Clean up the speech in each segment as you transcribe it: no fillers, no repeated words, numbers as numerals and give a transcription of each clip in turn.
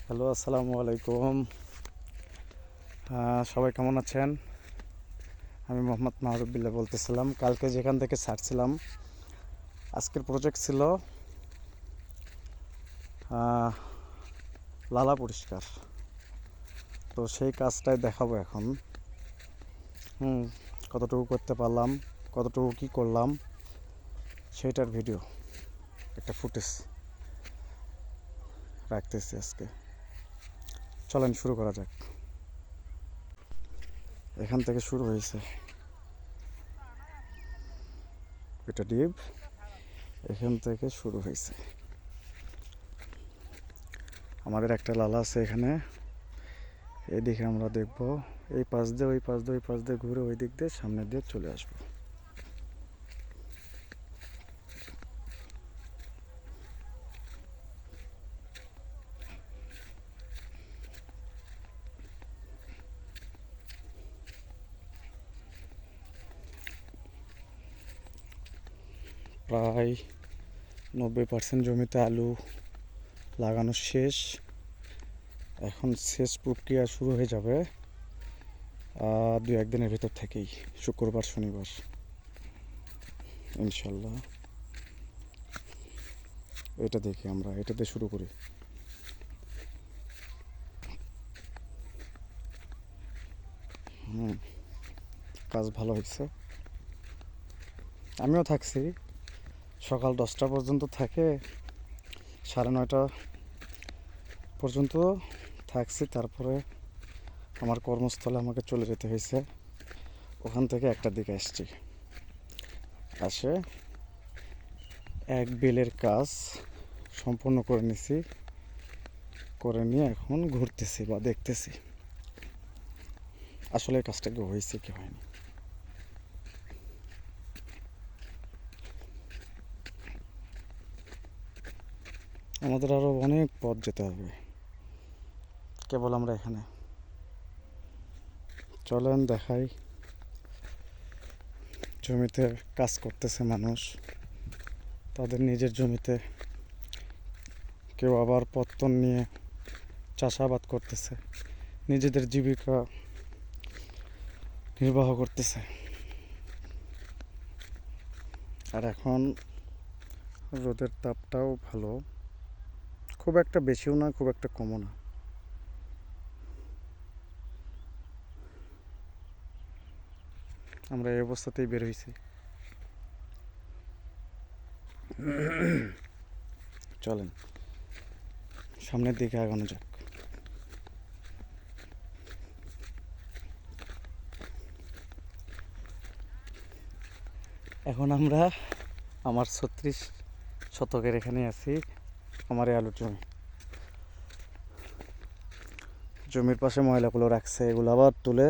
Hello, আসসালামু আলাইকুম। সবাই কেমন আছেন? আমি মোহাম্মদ মাহরুবিল্লাহ বলতেছিলাম। কালকে যেখান থেকে ছাড়ছিলাম, আজকের প্রজেক্ট ছিল লালা পরিষ্কার। তো সেই কাজটাই দেখাবো এখন। কতটুকু করতে পারলাম, কতটুকু কি করলাম, সেইটার ভিডিও, একটা ফুটেজ রাখতেছি আজকে। চলেন শুরু করা যাক। এখান থেকে শুরু হয়েছে, এটা ডিপ, এখান থেকে শুরু হয়েছে। আমাদের একটা লালা আছে এখানে, এদিকে আমরা দেখব। এই পাশ দিয়ে ওই পাশ দিয়ে ওই পাশ দিয়ে ঘুরে ওই দিক দিয়ে সামনে দিয়ে চলে আসবো। প্রায় 90% জমিতে আলু লাগানো শেষ। এখন সেচ প্রক্রিয়া শুরু হয়ে যাবে 2-1 দিনের ভিতর থেকেই, শুক্রবার শনিবার ইনশাল্লাহ। এটা দেখি, আমরা এটাতে শুরু করি। কাজ ভালো হয়েছে। আমিও থাকছি সকাল 10টা পর্যন্ত, থাকে 9:30 পর্যন্ত থাকছি। তারপরে আমার কর্মস্থলে আমাকে চলে যেতে হয়েছে। ওখান থেকে 1টার দিকে আসছি। আসে এক বিলের কাজ সম্পূর্ণ করে নিছি, করে নিয়ে এখন ঘুরতেছি বা দেখতেছি আসলে কাজটা কি হয়েছে কি হয়নি। আমাদের আরও অনেক পথ যেতে হবে, কেবল আমরা এখানে। চলেন দেখাই। জমিতে কাজ করতেছে মানুষ, তাদের নিজের জমিতে। কেউ আবার পত্তন নিয়ে চাষাবাদ করতেছে, নিজেদের জীবিকা নির্বাহ করতেছে। আর এখন রোদের তাপটাও ভালো, খুব একটা বেশিও না, খুব একটা কমও না। আমরা এই অবস্থাতেই বের হয়েছি। চলেন সামনের দিকে আগানো যাক। এখন আমরা আমার 36 শতকের এখানে আছি। আমার এই আলুর জমির পাশে ময়লাগুলো রাখছে, এগুলো আবার তুলে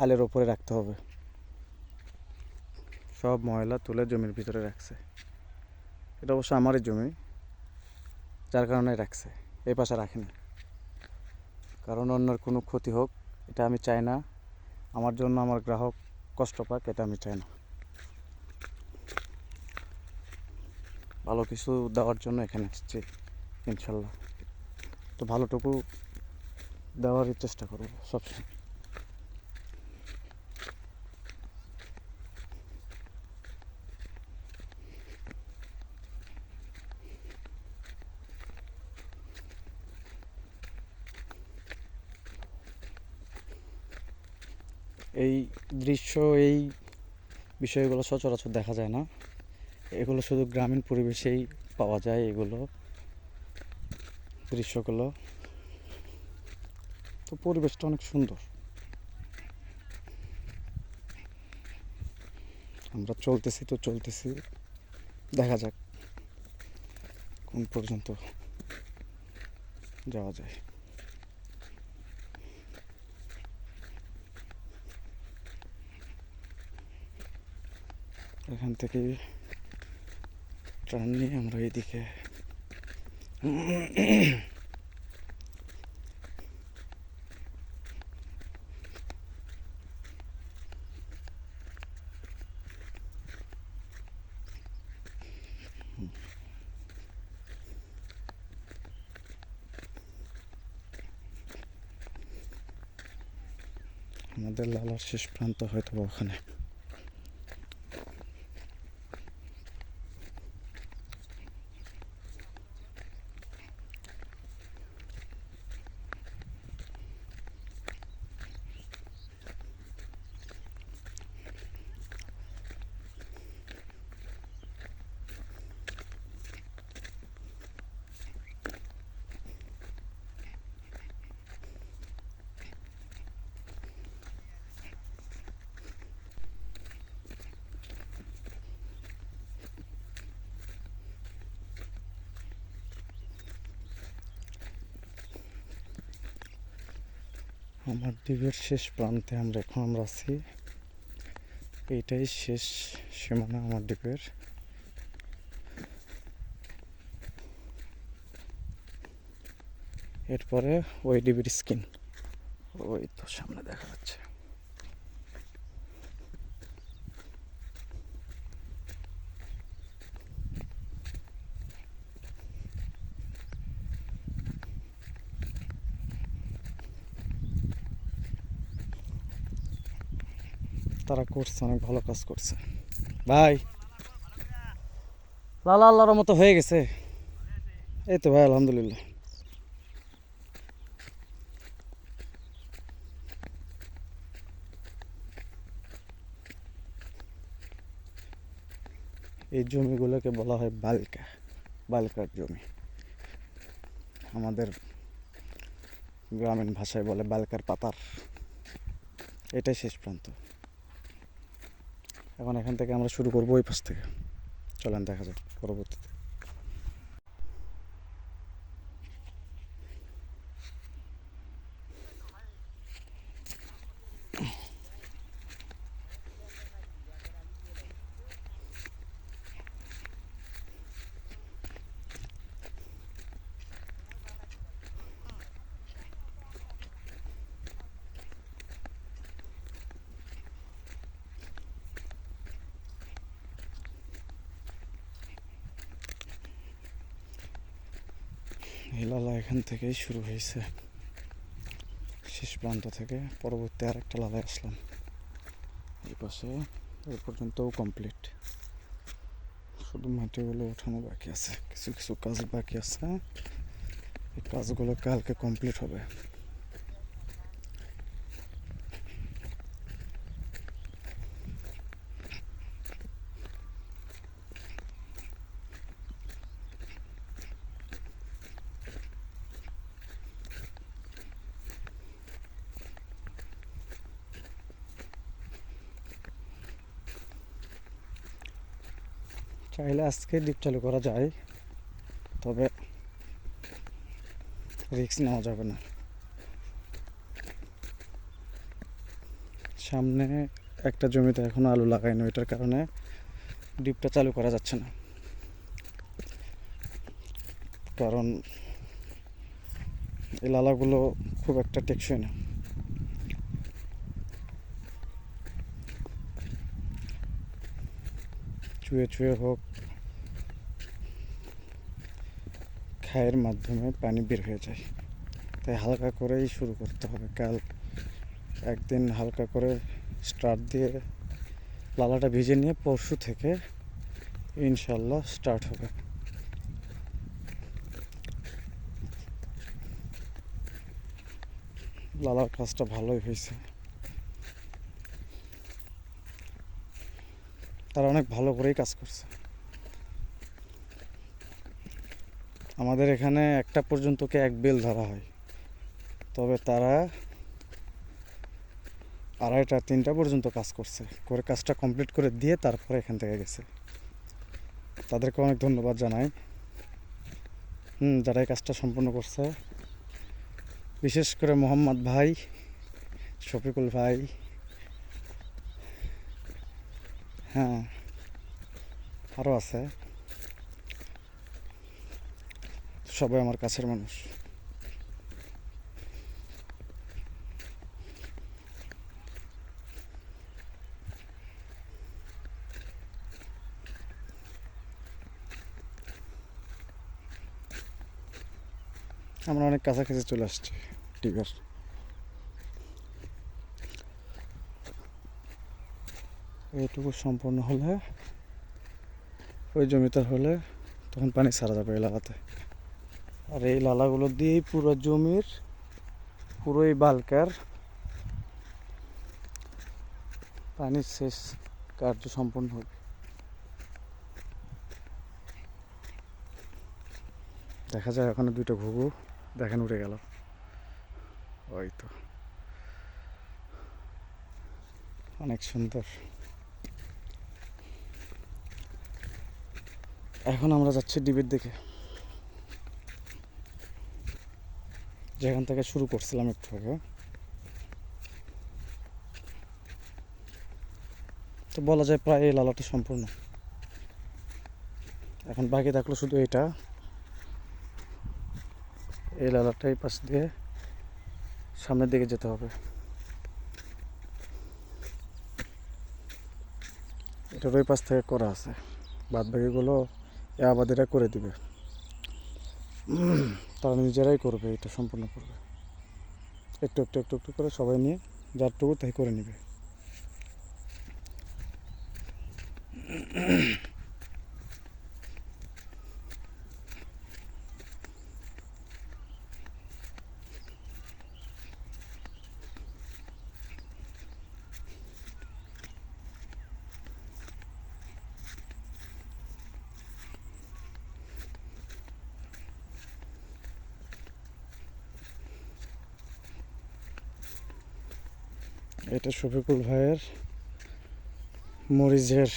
আলের ওপরে রাখতে হবে। সব ময়লা তুলে জমির ভিতরে রাখছে। এটা অবশ্য আমারই জমি, যার কারণে রাখছে, এই পাশে রাখেনি। কারণ অন্যের কোনো ক্ষতি হোক এটা আমি চাই না। আমার জন্য আমার গ্রাহক কষ্ট পাক, এটা আমি চাই না। ভালো কিছু দেওয়ার জন্য এখানে এসেছি ইনশাল্লাহ। তো ভালোটুকু দেওয়ারই চেষ্টা করবো সবসময়। এই দৃশ্য, এই বিষয়গুলো সচরাচর দেখা যায় না। এগুলো শুধু গ্রামীণ পরিবেশেই পাওয়া যায়, এগুলো দৃশ্যগুলো। তো পরিবেশটা অনেক সুন্দর। আমরা চলতেছি তো চলতেছি, দেখা যাক কোন পর্যন্ত যাওয়া যায়। এখান থেকে ট্রান নিয়ে আমরা এইদিকে আমাদের লালার শেষ প্রান্ত হয়তো বা ওখানে। আমার দ্বীপের শেষ প্রান্তে আমরা আছি। এইটাই শেষ সীমানা আমার দ্বীপের। এরপরে ওই দ্বীপের স্কিন ওই তো সামনে দেখা যাচ্ছে। তারা করছে, অনেক ভালো কাজ করছে ভাই। লালা আল্লাহর মতো হয়ে গেছে। এই তো ভাই, আলহামদুলিল্লাহ। এই জমিগুলোকে বলা হয় বালকা, বালকার জমি। আমাদের গ্রামীণ ভাষায় বলে বালকার পাতার। এটাই শেষ প্রান্ত। এখন এখান থেকে আমরা শুরু করবো ওই পাশ থেকে। চলেন দেখা যাক পরবর্তীতে। এই লালা এখান থেকেই শুরু হয়েছে, শেষ প্রান্ত থেকে। পরবর্তী আরেকটা লালায় আসলাম এই পাশে। এই পর্যন্তও কমপ্লিট, শুধু মাটিগুলো ওঠানো বাকি আছে, কিছু কিছু কাজ বাকি আছে। এই কাজগুলো কালকে কমপ্লিট হবে। চাইলে আজকে ডিপ চালু করা যায়, তবে রিস্ক নেওয়া যাবে না। সামনে একটা জমিতে এখনো আলু লাগাইনি, ওইটার কারণে ডিপটা চালু করা যাচ্ছে না। কারণ এই লালাগুলো খুব একটা টেকসই না। চুয়ে চুয়ে হোক, খায়ের মাধ্যমে পানি বের হয়ে যায়। তাই হালকা করেই শুরু করতে হবে। কাল একদিন হালকা করে স্টার্ট দিয়ে লালাটা ভিজে নিয়ে পরশু থেকে ইনশাল্লাহ স্টার্ট হবে। লালার কাজটা ভালোই হয়েছে, তারা অনেক ভালো করেই কাজ করছে। আমাদের এখানে একটা পর্যন্তকে এক বেল ধরা হয়, তবে তারা আড়াইটা তিনটা পর্যন্ত কাজ করছে, করে কাজটা কমপ্লিট করে দিয়ে তারপরে এখান থেকে গেছে। তাদেরকে অনেক ধন্যবাদ জানাই, যারা এই কাজটা সম্পূর্ণ করছে। বিশেষ করে মোহাম্মদ ভাই, শফিকুল ভাই, হ্যাঁ আরও আছে, সবাই আমার কাছের মানুষ। আমরা অনেক কাছাকাছি চলে আসছি ডিপের। এইটুকু সম্পূর্ণ হলে ওই জমিতে হলে তখন পানি ছাড়া যাবে এই লালাতে। আর এই লালাগুলো দিয়েই পুরো জমির পুরো এই বালকার পানির শেষ কার্য সম্পূর্ণ হবে। দেখা যায় ওখানে দুইটা ঘুঘু দেখেন উড়ে গেল, ওই তো অনেক সুন্দর। এখন আমরা যাচ্ছি ডিবির দিকে, যেখান থেকে শুরু করছিলাম একটু আগে। তো বলা যায় প্রায় এই লালাটা সম্পূর্ণ। এখন বাকি থাকলো শুধু এটা, এই লালাটা এই পাশ দিয়ে সামনের দিকে যেতে হবে। এটার ওই পাশ থেকে করা আছে, বাদ বাকিগুলো এ আবাদিরা করে দিবে, তারা নিজেরাই করবে, এটা সম্পূর্ণ করবে। একটু একটু একটু একটু করে সবাই নিয়ে যারটুকু তাই করে নিবে। এটা শফিকুল ভাইয়ের মরিচের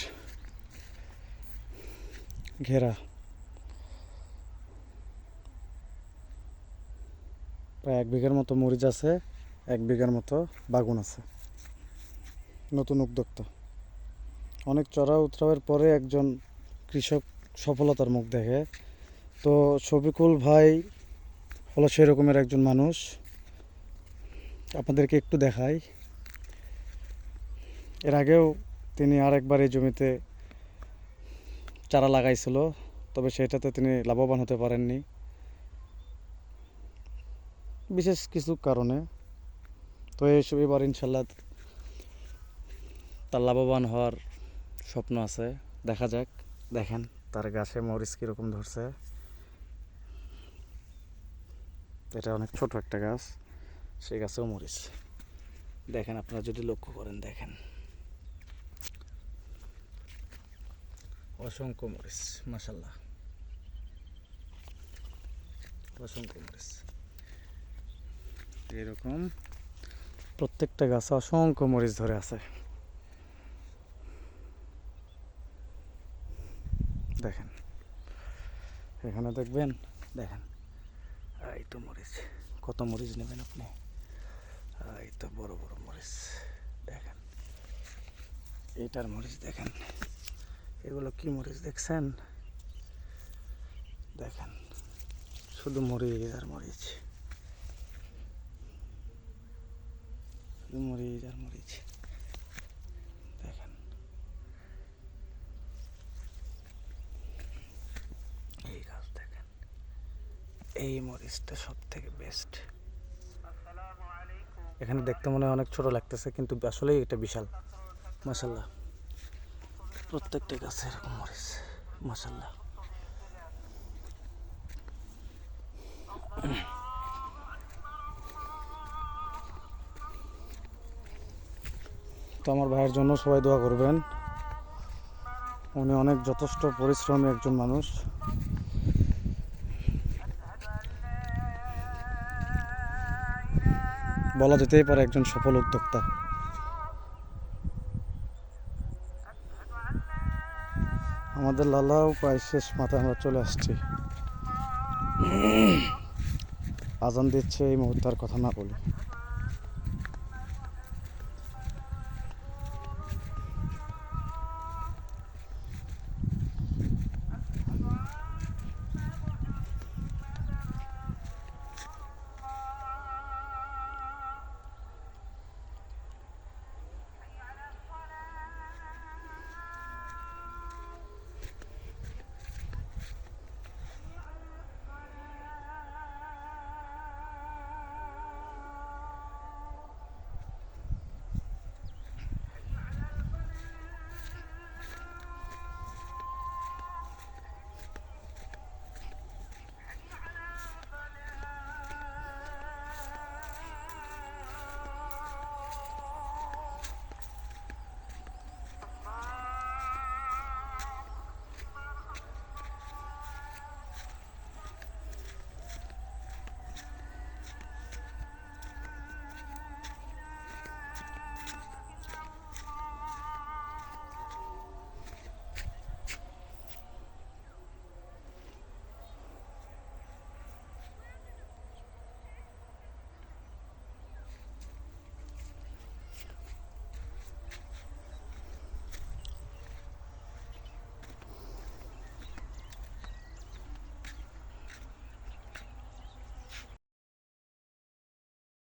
ঘেরা, প্রায় 1 বিঘার মতো মরিচ আছে, 1 বিঘার মতো বাগুন আছে। নতুন উদ্যোক্তা, অনেক চড়া উতরাওয়ের পরে একজন কৃষক সফলতার মুখ দেখে। তো শফিকুল ভাই হলো সেই রকমের একজন মানুষ। আপনাদেরকে একটু দেখাই, এর আগেও তিনি আরেকবার এই জমিতে চারা লাগাইছিল, তবে সেটাতে তিনি লাভবান হতে পারেননি বিশেষ কিছু কারণে। তো এবার ইনশাল্লাহ তার লাভবান হওয়ার স্বপ্ন আছে, দেখা যাক। দেখেন তার গাছে মরিচ কীরকম ধরছে। এটা অনেক ছোট একটা গাছ, সেই গাছেও মরিচ দেখেন, আপনারা যদি লক্ষ্য করেন দেখেন অসংখ্য মরিচ, মাশাল্লাহ অসংখ্য মরিচ। এরকম প্রত্যেকটা গাছে অসংখ্য মরিচ ধরে আছে। দেখেন এখানে দেখবেন, দেখেন এই তো মরিচ, কত মরিচ নেবেন আপনি, এই তো বড় বড় মরিচ দেখেন। এইটার মরিচ দেখেন, এগুলো কি মরিচ দেখছেন, দেখেন শুধু মরিচ আর মরিচ, শুধু মরিচ আর মরিচ দেখেন। এই গাছ দেখেন, এই মরিচটা সব থেকে বেস্ট। এখানে দেখতে মনে হয় অনেক ছোট লাগতেছে, কিন্তু আসলেই এটা বিশাল। মাশাল্লাহ প্রত্যেকটা গাছে এরকম মরিচ, মাশাল্লাহ। তো আমার ভাইয়ের জন্য সবাই দোয়া করবেন, উনি অনেক যথেষ্ট পরিশ্রমী একজন মানুষ। বলা যেতেই পারে একজন সফল উদ্যোক্তা। আমাদের লালাও প্রায় শেষ মাথায় আমরা চলে আসছি, আজান দিচ্ছে এই মুহূর্তে আর কথা না বলি।